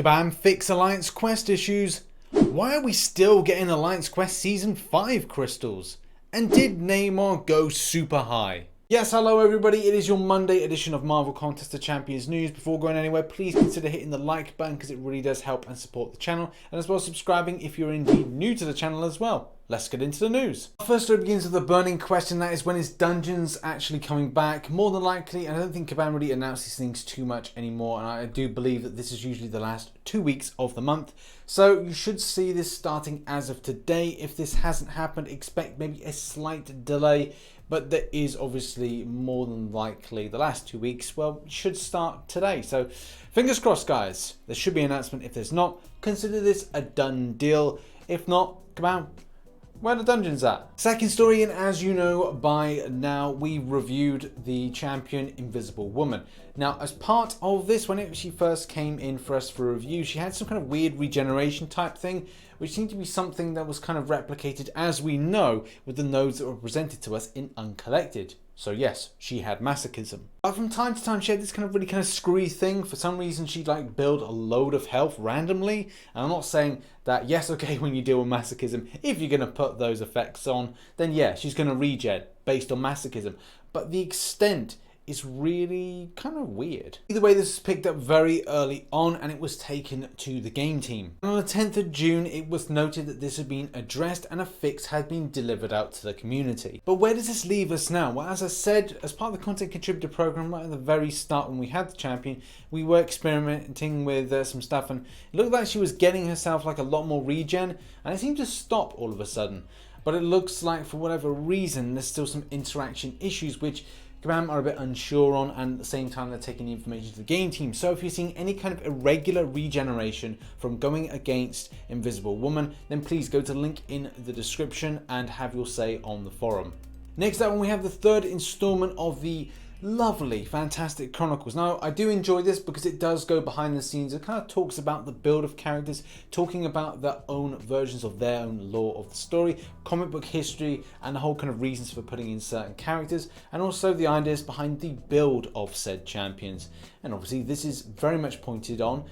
Kabam fix Alliance Quest issues. Why are we still getting Alliance Quest Season 5 crystals? And did Namor go super high? Yes, hello everybody, it is your Monday edition of Marvel Contest of Champions news. Before going anywhere, please consider hitting the like button because it really does help and support the channel, and as well as subscribing if you're indeed new to the channel as well. Let's get into the news. First story begins with a burning question, that is, when is Dungeons actually coming back? More than likely, I don't think Kabam really announced these things too much anymore, and I do believe that this is usually the last 2 weeks of the month. So you should see this starting as of today. If this hasn't happened, expect maybe a slight delay, but there is obviously more than likely the last 2 weeks, well, should start today. So fingers crossed, guys. There should be an announcement. If there's not, consider this a done deal. If not, come on. Where the dungeons at? Second story, and as you know by now, we reviewed the champion Invisible Woman. Now, as part of this, when she first came in for us for review, she had some kind of weird regeneration type thing, which seemed to be something that was kind of replicated, as we know, with the nodes that were presented to us in Uncollected. So yes, she had masochism. But from time to time, she had this kind of screwy thing. For some reason, she'd like build a load of health randomly. And I'm not saying that, yes, okay, when you deal with masochism, if you're going to put those effects on, then yeah, she's going to regen based on masochism. But the extent is really kind of weird. Either way, this was picked up very early on and it was taken to the game team. And on the 10th of June, it was noted that this had been addressed and a fix had been delivered out to the community. But where does this leave us now? Well, as I said, as part of the content contributor program, right at the very start when we had the champion, we were experimenting with some stuff, and it looked like she was getting herself like a lot more regen, and it seemed to stop all of a sudden. But it looks like for whatever reason, there's still some interaction issues which Kabam are a bit unsure on, and at the same time they're taking the information to the game team. So if you're seeing any kind of irregular regeneration from going against Invisible Woman, then please go to the link in the description and have your say on the forum. Next up, we have the third installment of the lovely, fantastic Chronicles. Now, I do enjoy this because it does go behind the scenes. It kind of talks about the build of characters, talking about their own versions of their own lore of the story, comic book history, and the whole kind of reasons for putting in certain characters, and also the ideas behind the build of said champions. And obviously, this is very much pointed on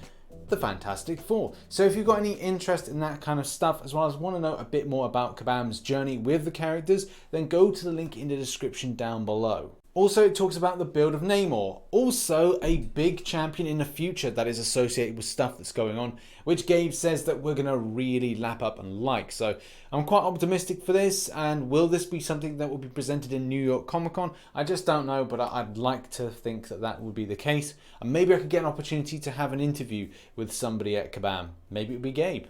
the Fantastic Four. So if you've got any interest in that kind of stuff, as well as want to know a bit more about Kabam's journey with the characters, then go to the link in the description down below. Also, it talks about the build of Namor, also a big champion in the future that is associated with stuff that's going on, which Gabe says that we're going to really lap up and like. So I'm quite optimistic for this, and will this be something that will be presented in New York Comic Con? I just don't know, but I'd like to think that that would be the case. And maybe I could get an opportunity to have an interview with somebody at Kabam. Maybe it would be Gabe.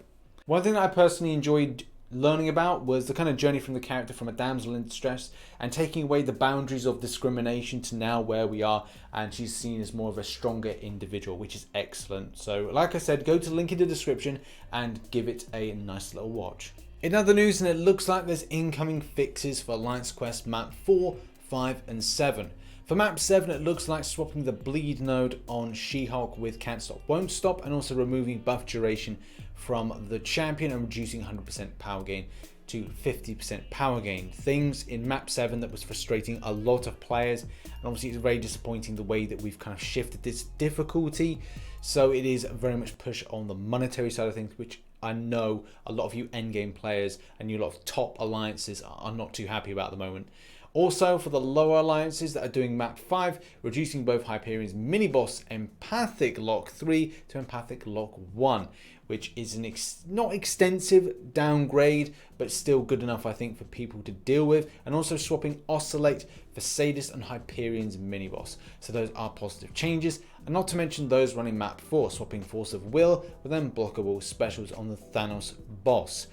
One thing that I personally enjoyed learning about was the kind of journey from the character from a damsel in distress and taking away the boundaries of discrimination to now where we are, and she's seen as more of a stronger individual, which is excellent. So like I said, go to the link in the description and give it a nice little watch. In other news, and it looks like there's incoming fixes for Alliance Quest Map 4, 5 and 7. For Map 7, it looks like swapping the bleed node on She-Hulk with Can't Stop Won't Stop, and also removing buff duration from the champion and reducing 100% power gain to 50% power gain. Things in Map 7 that was frustrating a lot of players, and obviously it's very disappointing the way that we've kind of shifted this difficulty. So it is very much push on the monetary side of things, which I know a lot of you endgame players and you lot of top alliances are not too happy about at the moment. Also, for the lower alliances that are doing Map 5, reducing both Hyperion's mini-boss Empathic Lock 3 to Empathic Lock 1, which is an not extensive downgrade, but still good enough, I think, for people to deal with. And also swapping Oscillate for Sadist and Hyperion's mini-boss. So those are positive changes. And not to mention those running Map 4, swapping Force of Will with unblockable specials on the Thanos boss.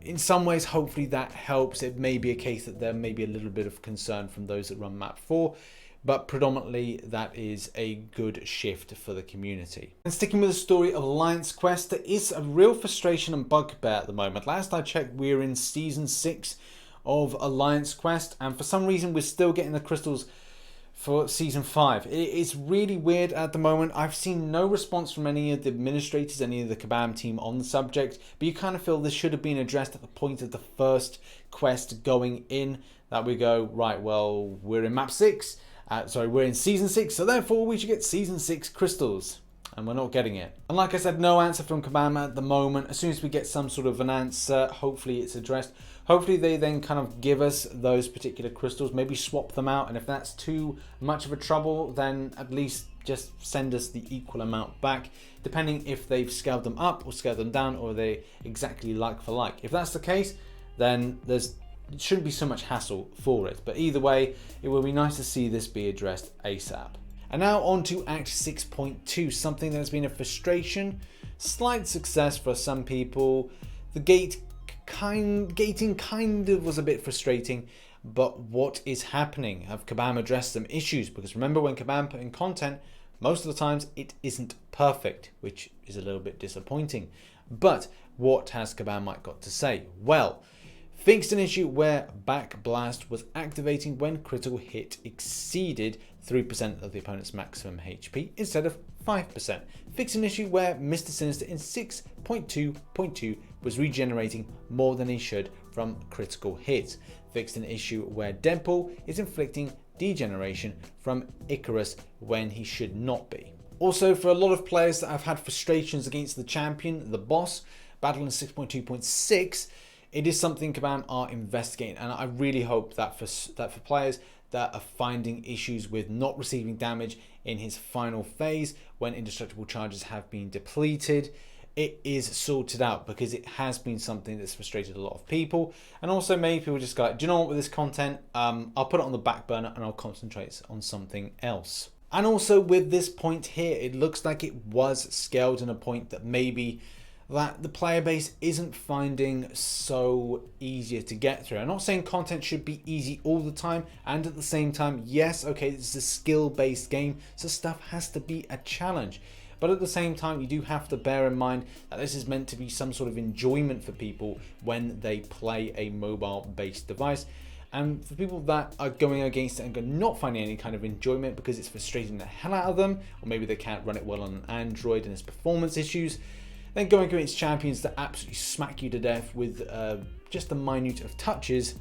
In some ways, hopefully that helps. It may be a case that there may be a little bit of concern from those that run Map 4, but predominantly that is a good shift for the community. And sticking with the story of Alliance Quest, there is a real frustration and bugbear at the moment. Last I checked, we're in Season 6 of Alliance Quest, and for some reason we're still getting the crystals for Season 5. It's really weird at the moment. I've seen no response from any of the administrators, any of the Kabam team on the subject, but you kind of feel this should have been addressed at the point of the first quest going in, that we go, right, well, we're in Map 6, we're in Season 6, so therefore we should get Season 6 crystals. and we're not getting it. And like I said, no answer from Kabam at the moment. As soon as we get some sort of an answer, hopefully it's addressed. Hopefully they then kind of give us those particular crystals, maybe swap them out, and if that's too much of a trouble, then at least just send us the equal amount back, depending if they've scaled them up or scaled them down, or they exactly like for like. If that's the case, then it shouldn't be so much hassle for it. But either way, it will be nice to see this be addressed ASAP. And now on to Act 6.2, something that has been a frustration, slight success for some people. The gating kind of was a bit frustrating, but what is happening? Have Kabam addressed some issues? Because remember, when Kabam put in content, most of the times it isn't perfect, which is a little bit disappointing. But what has Kabam got to say? Well, fixed an issue where Back Blast was activating when critical hit exceeded 3% of the opponent's maximum HP instead of 5%. Fixed an issue where Mr. Sinister in 6.2.2 was regenerating more than he should from critical hits. Fixed an issue where Deadpool is inflicting degeneration from Icarus when he should not be. Also, for a lot of players that have had frustrations against the champion, the boss, battle in 6.2.6, it is something Kabam are investigating, and I really hope that for players that are finding issues with not receiving damage in his final phase when indestructible charges have been depleted, it is sorted out, because it has been something that's frustrated a lot of people. And also maybe people just go like, do you know what, with this content, I'll put it on the back burner and I'll concentrate on something else. And also with this point here, it looks like it was scaled in a point that maybe that the player base isn't finding so easier to get through. I'm not saying content should be easy all the time, and at the same time, yes, okay, this is a skill-based game, so stuff has to be a challenge. But at the same time, you do have to bear in mind that this is meant to be some sort of enjoyment for people when they play a mobile-based device. And for people that are going against it and not finding any kind of enjoyment because it's frustrating the hell out of them, or maybe they can't run it well on an Android and there's performance issues, then going against champions that absolutely smack you to death with just a minute of touches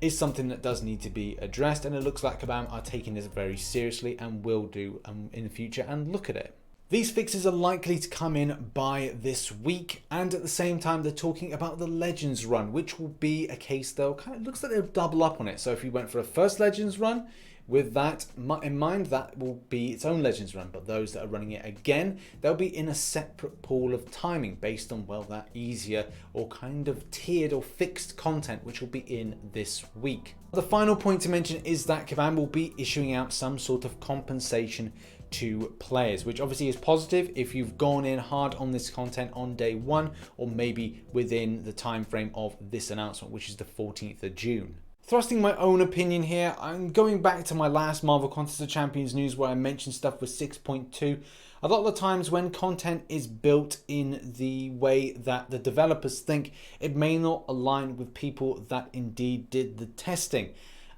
is something that does need to be addressed. And it looks like Kabam are taking this very seriously and will do in the future, and look at it. These fixes are likely to come in by this week, and at the same time they're talking about the Legends run, which will be a case they'll kind of looks like they'll double up on it. So if you went for a first Legends run, with that in mind, that will be its own Legends run, but those that are running it again, they'll be in a separate pool of timing based on, well, that easier or kind of tiered or fixed content, which will be in this week. The final point to mention is that Kabam will be issuing out some sort of compensation to players, which obviously is positive if you've gone in hard on this content on day one, or maybe within the time frame of this announcement, which is the 14th of June. Thrusting my own opinion here, I'm going back to my last Marvel Contest of Champions news where I mentioned stuff with 6.2. A lot of the times when content is built in the way that the developers think, it may not align with people that indeed did the testing.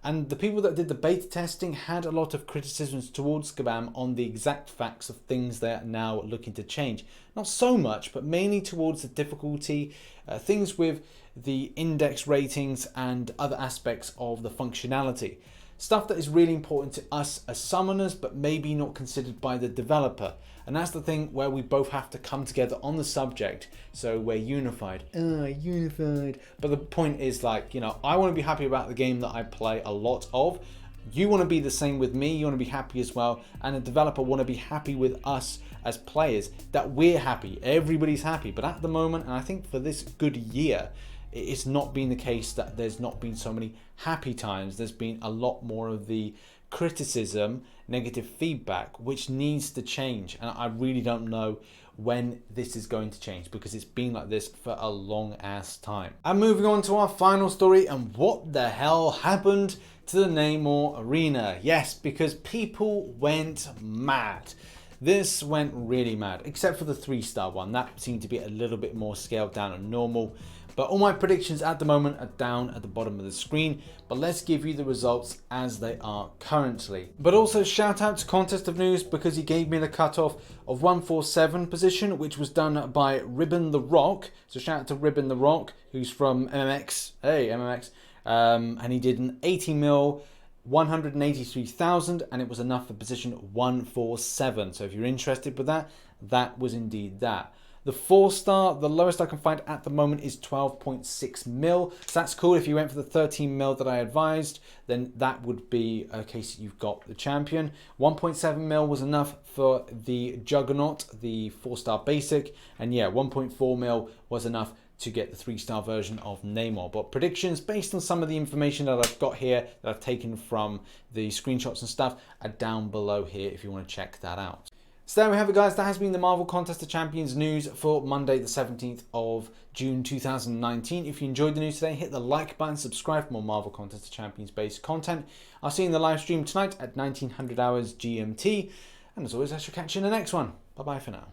And the people that did the beta testing had a lot of criticisms towards Kabam on the exact facts of things they're now looking to change. Not so much, but mainly towards the difficulty, things with the index ratings and other aspects of the functionality. Stuff that is really important to us as summoners, but maybe not considered by the developer. And that's the thing where we both have to come together on the subject, so we're unified. Unified. But the point is, like, you know, I want to be happy about the game that I play a lot of. You want to be the same with me, you want to be happy as well, and the developer want to be happy with us as players, that we're happy, everybody's happy. But at the moment, and I think for this good year, it's not been the case that there's not been so many happy times. There's been a lot more of the criticism, negative feedback, which needs to change. And I really don't know when this is going to change, because it's been like this for a long ass time. And moving on to our final story, and what the hell happened to the Namor Arena? Yes, because people went mad. This went really mad, except for the 3-star one. That seemed to be a little bit more scaled down and normal. But all my predictions at the moment are down at the bottom of the screen, but let's give you the results as they are currently. But also shout out to Contest of News, because he gave me the cutoff of 147 position, which was done by Ribbon the Rock. So shout out to Ribbon the Rock, who's from MMX. Hey, MMX. And he did an 80 mil, 183,000, and it was enough for position 147. So if you're interested with that, that was indeed that. The 4-star, the lowest I can find at the moment is 12.6 mil. So that's cool. If you went for the 13 mil that I advised, then that would be a case that you've got the champion. 1.7 mil was enough for the Juggernaut, the 4-star basic. And yeah, 1.4 mil was enough to get the 3-star version of Namor. But predictions based on some of the information that I've got here, that I've taken from the screenshots and stuff, are down below here if you want to check that out. So there we have it, guys. That has been the Marvel Contest of Champions news for Monday the 17th of June 2019. If you enjoyed the news today, hit the like button, subscribe for more Marvel Contest of Champions based content. I'll see you in the live stream tonight at 1900 hours GMT. And as always, I shall catch you in the next one. Bye bye for now.